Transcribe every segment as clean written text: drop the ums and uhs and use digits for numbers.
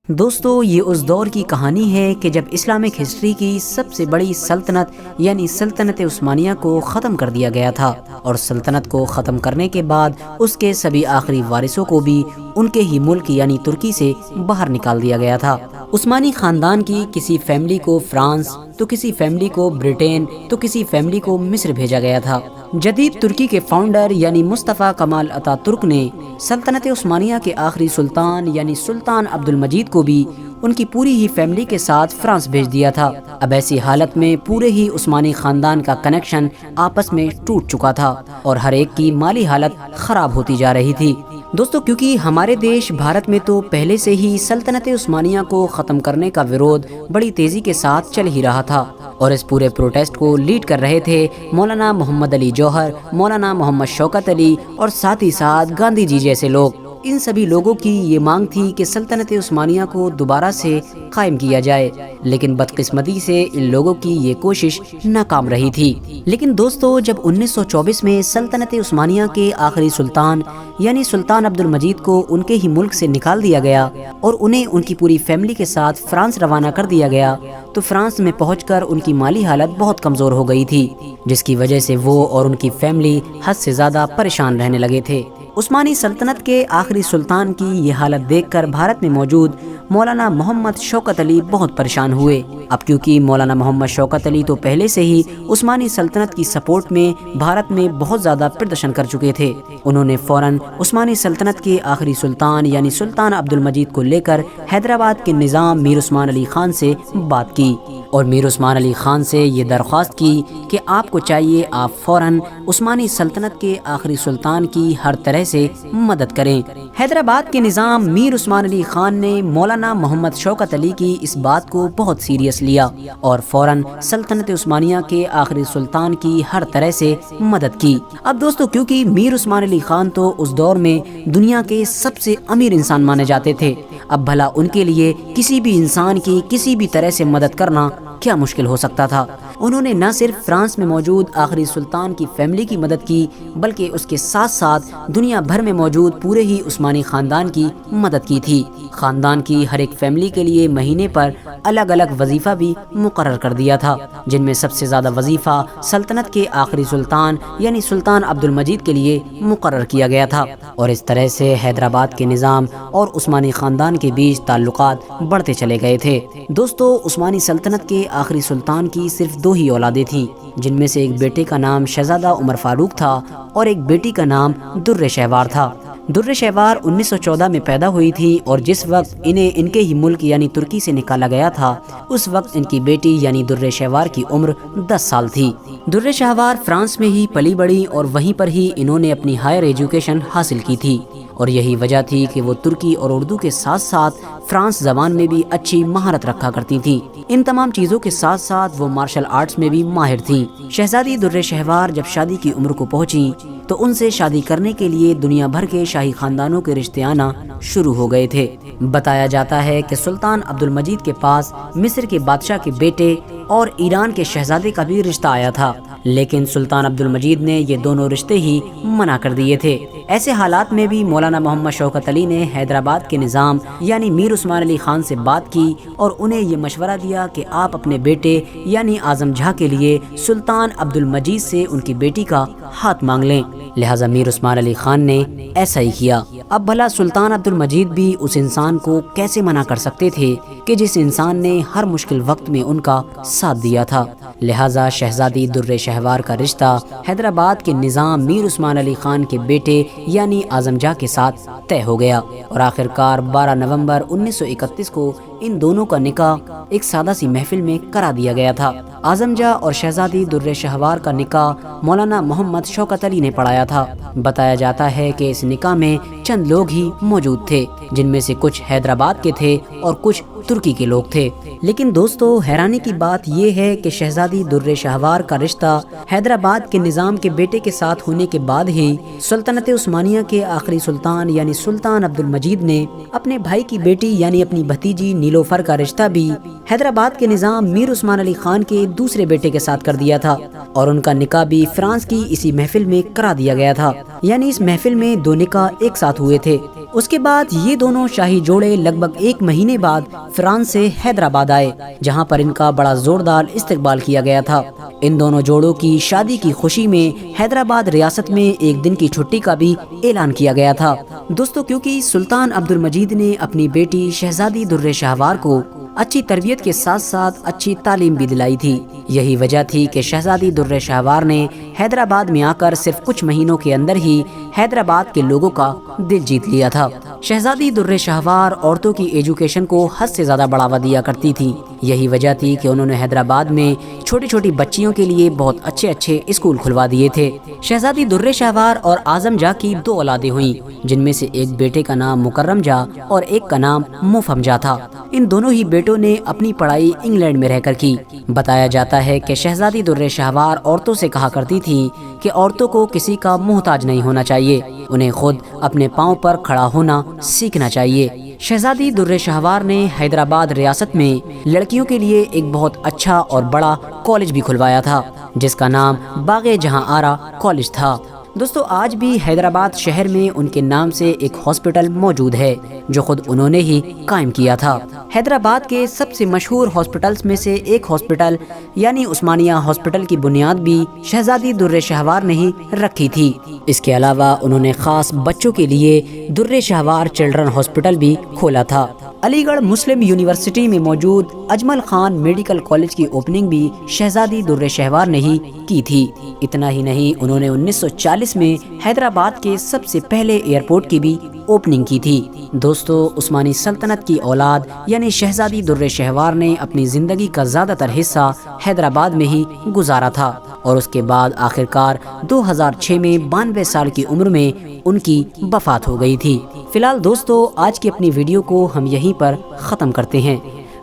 دوستو یہ اس دور کی کہانی ہے کہ جب اسلامک ہسٹری کی سب سے بڑی سلطنت یعنی سلطنت عثمانیہ کو ختم کر دیا گیا تھا، اور سلطنت کو ختم کرنے کے بعد اس کے سبھی آخری وارثوں کو بھی ان کے ہی ملک یعنی ترکی سے باہر نکال دیا گیا تھا۔ عثمانی خاندان کی کسی فیملی کو فرانس، تو کسی فیملی کو برٹین، تو کسی فیملی کو مصر بھیجا گیا تھا۔ جدید ترکی کے فاؤنڈر یعنی مصطفی کمال اتا ترک نے سلطنت عثمانیہ کے آخری سلطان یعنی سلطان عبد المجید کو بھی ان کی پوری ہی فیملی کے ساتھ فرانس بھیج دیا تھا۔ اب ایسی حالت میں پورے ہی عثمانی خاندان کا کنیکشن آپس میں ٹوٹ چکا تھا اور ہر ایک کی مالی حالت خراب ہوتی جا رہی تھی۔ دوستو کیونکہ ہمارے دیش بھارت میں تو پہلے سے ہی سلطنت عثمانیہ کو ختم کرنے کا ویرودھ بڑی تیزی کے ساتھ چل ہی رہا تھا، اور اس پورے پروٹیسٹ کو لیڈ کر رہے تھے مولانا محمد علی جوہر، مولانا محمد شوکت علی اور ساتھ ہی ساتھ گاندھی جی جیسے لوگ۔ ان سبھی لوگوں کی یہ مانگ تھی کہ سلطنت عثمانیہ کو دوبارہ سے قائم کیا جائے، لیکن بدقسمتی سے ان لوگوں کی یہ کوشش ناکام رہی تھی۔ لیکن دوستو جب 1924 میں سلطنت عثمانیہ کے آخری سلطان یعنی سلطان عبد المجید کو ان کے ہی ملک سے نکال دیا گیا اور انہیں ان کی پوری فیملی کے ساتھ فرانس روانہ کر دیا گیا، تو فرانس میں پہنچ کر ان کی مالی حالت بہت کمزور ہو گئی تھی، جس کی وجہ سے وہ اور ان کی فیملی حد سے زیادہ پریشان رہنے لگے تھے۔ عثمانی سلطنت کے آخری سلطان کی یہ حالت دیکھ کر بھارت میں موجود مولانا محمد شوکت علی بہت پریشان ہوئے۔ اب کیونکہ مولانا محمد شوکت علی تو پہلے سے ہی عثمانی سلطنت کی سپورٹ میں بھارت میں بہت زیادہ پردرشن کر چکے تھے، انہوں نے فوراً عثمانی سلطنت کے آخری سلطان یعنی سلطان عبد المجید کو لے کر حیدرآباد کے نظام میر عثمان علی خان سے بات کی اور میر عثمان علی خان سے یہ درخواست کی کہ آپ کو چاہیے آپ فوراً عثمانی سلطنت کے آخری سلطان کی ہر طرح سے مدد کریں۔ حیدرآباد کے نظام میر عثمان علی خان نے مولانا محمد شوکت علی کی اس بات کو بہت سیریس لیا اور فوراً سلطنت عثمانیہ کے آخری سلطان کی ہر طرح سے مدد کی۔ اب دوستو کیونکہ میر عثمان علی خان تو اس دور میں دنیا کے سب سے امیر انسان مانے جاتے تھے، اب بھلا ان کے لیے کسی بھی انسان کی کسی بھی طرح سے مدد کرنا کیا مشکل ہو سکتا تھا۔ انہوں نے نہ صرف فرانس میں موجود آخری سلطان کی فیملی کی مدد کی، بلکہ اس کے ساتھ ساتھ دنیا بھر میں موجود پورے ہی عثمانی خاندان کی مدد کی تھی۔ خاندان کی ہر ایک فیملی کے لیے مہینے پر الگ الگ وظیفہ بھی مقرر کر دیا تھا، جن میں سب سے زیادہ وظیفہ سلطنت کے آخری سلطان یعنی سلطان عبد المجید کے لیے مقرر کیا گیا تھا، اور اس طرح سے حیدرآباد کے نظام اور عثمانی خاندان کے بیچ تعلقات بڑھتے چلے گئے تھے۔ دوستو عثمانی سلطنت کے آخری سلطان کی صرف 2 ہی اولادیں تھیں، جن میں سے ایک بیٹے کا نام شہزادہ عمر فاروق تھا اور ایک بیٹی کا نام در شہوار تھا۔ در شہوار 1914 میں پیدا ہوئی تھی، اور جس وقت انہیں ان کے ہی ملک یعنی ترکی سے نکالا گیا تھا اس وقت ان کی بیٹی یعنی در شہوار کی عمر 10 سال تھی۔ در شہوار فرانس میں ہی پلی بڑھی اور وہیں پر ہی انہوں نے اپنی ہائر ایجوکیشن حاصل کی تھی، اور یہی وجہ تھی کہ وہ ترکی اور اردو کے ساتھ ساتھ فرانس زبان میں بھی اچھی مہارت رکھا کرتی تھی۔ ان تمام چیزوں کے ساتھ ساتھ وہ مارشل آرٹس میں بھی ماہر تھیں۔ شہزادی در شہوار جب شادی کی عمر کو پہنچی تو ان سے شادی کرنے کے لیے دنیا بھر کے شاہی خاندانوں کے رشتے آنا شروع ہو گئے تھے۔ بتایا جاتا ہے کہ سلطان عبد المجید کے پاس مصر کے بادشاہ کے بیٹے اور ایران کے شہزادے کا بھی رشتہ آیا تھا، لیکن سلطان عبد المجید نے یہ دونوں رشتے ہی منع کر دیے تھے۔ ایسے حالات میں بھی مولانا محمد شوکت علی نے حیدرآباد کے نظام یعنی میر عثمان علی خان سے بات کی اور انہیں یہ مشورہ دیا کہ آپ اپنے بیٹے یعنی اعظم جاں کے لیے سلطان عبد المجید سے ان کی بیٹی کا ہاتھ مانگ لیں۔ لہٰذا میر عثمان علی خان نے ایسا ہی کیا۔ اب بھلا سلطان عبد المجید بھی اس انسان کو کیسے منع کر سکتے تھے کہ جس انسان نے ہر مشکل وقت میں ان کا ساتھ دیا تھا۔ لہٰذا شہزادی در شہوار کا رشتہ حیدرآباد کے نظام میر عثمان علی خان کے بیٹے یعنی اعظم جاں کے ساتھ طے ہو گیا، اور آخرکار 12 نومبر 1931 کو ان دونوں کا نکاح ایک سادہ سی محفل میں کرا دیا گیا تھا۔ اعظم جاں اور شہزادی در شہوار کا نکاح مولانا محمد شوکت علی نے پڑھایا تھا۔ بتایا جاتا ہے کہ اس نکاح میں چند لوگ ہی موجود تھے، جن میں سے کچھ حیدرآباد کے تھے اور کچھ ترکی کے لوگ تھے۔ لیکن دوستو حیرانی کی بات یہ ہے کہ شہزادی در شہوار کا رشتہ حیدرآباد کے نظام کے بیٹے کے ساتھ ہونے کے بعد ہی سلطنت عثمانیہ کے آخری سلطان یعنی سلطان عبد المجید نے اپنے بھائی کی بیٹی یعنی اپنی بھتیجی نیلوفر کا رشتہ بھی حیدرآباد کے نظام میر عثمان علی خان کے دوسرے بیٹے کے ساتھ کر دیا تھا، اور ان کا نکاح بھی فرانس کی اسی محفل میں کرا دیا گیا تھا۔ یعنی اس محفل میں 2 نکاح ایک ساتھ ہوئے تھے۔ اس کے بعد یہ دونوں شاہی جوڑے لگ بھگ 1 مہینے بعد فرانس سے حیدرآباد آئے، جہاں پر ان کا بڑا زوردار استقبال کیا گیا تھا۔ ان دونوں جوڑوں کی شادی کی خوشی میں حیدرآباد ریاست میں 1 دن کی چھٹی کا بھی اعلان کیا گیا تھا۔ دوستو کیونکہ سلطان عبد المجید نے اپنی بیٹی شہزادی در شہوار کو اچھی تربیت کے ساتھ ساتھ اچھی تعلیم بھی دلائی تھی، یہی وجہ تھی کہ شہزادی در شہوار نے حیدرآباد میں آ کر صرف کچھ مہینوں کے اندر ہی حیدرآباد کے لوگوں کا دل جیت لیا تھا۔ شہزادی در شہوار عورتوں کی ایجوکیشن کو حد سے زیادہ بڑھاوا دیا کرتی تھی، یہی وجہ تھی کہ انہوں نے حیدرآباد میں چھوٹی چھوٹی بچیوں کے لیے بہت اچھے اسکول کھلوا دیے تھے۔ شہزادی در شہوار اور اعظم جا کی 2 اولادیں ہوئیں، جن میں سے ایک بیٹے کا نام مکرم جا اور ایک کا نام مفہم جا تھا۔ ان دونوں ہی بیٹوں نے اپنی پڑھائی انگلینڈ میں رہ کر کی۔ بتایا جاتا ہے کہ شہزادی در شہوار عورتوں سے کہا کرتی تھی کہ عورتوں کو کسی کا محتاج نہیں ہونا چاہیے، انہیں خود اپنے پاؤں پر کھڑا ہونا سیکھنا چاہیے۔ شہزادی در شہوار نے حیدرآباد ریاست میں لڑکیوں کے لیے ایک بہت اچھا اور بڑا کالج بھی کھلوایا تھا، جس کا نام باغ جہاں آرا کالج تھا۔ دوستو آج بھی حیدرآباد شہر میں ان کے نام سے ایک ہاسپٹل موجود ہے، جو خود انہوں نے ہی قائم کیا تھا۔ حیدرآباد کے سب سے مشہور ہاسپٹلز میں سے ایک ہاسپٹل یعنی عثمانیہ ہاسپٹل کی بنیاد بھی شہزادی در شہوار نے ہی رکھی تھی۔ اس کے علاوہ انہوں نے خاص بچوں کے لیے در شہوار چلڈرن ہاسپٹل بھی کھولا تھا۔ علی گڑھ مسلم یونیورسٹی میں موجود اجمل خان میڈیکل کالج کی اوپننگ بھی شہزادی در شہوار نے ہی کی تھی۔ اتنا ہی نہیں، انہوں نے 1940 میں حیدرآباد کے سب سے پہلے ایئرپورٹ کی بھی اوپننگ کی تھی۔ دوستو عثمانی سلطنت کی اولاد یعنی شہزادی در شہوار نے اپنی زندگی کا زیادہ تر حصہ حیدرآباد میں ہی گزارا تھا، اور اس کے بعد آخرکار 2006 میں 92 سال کی عمر میں ان کی وفات ہو گئی تھی۔ فی الحال دوستو آج کی اپنی ویڈیو کو ہم یہیں پر ختم کرتے ہیں۔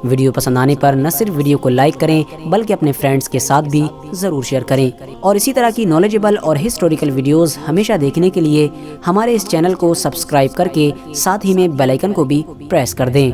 ویڈیو پسند آنے پر نہ صرف ویڈیو کو لائک کریں بلکہ اپنے فرینڈز کے ساتھ بھی ضرور شیئر کریں، اور اسی طرح کی نالجبل اور ہسٹوریکل ویڈیوز ہمیشہ دیکھنے کے لیے ہمارے اس چینل کو سبسکرائب کر کے ساتھ ہی میں بیل آئیکن کو بھی پریس کر دیں۔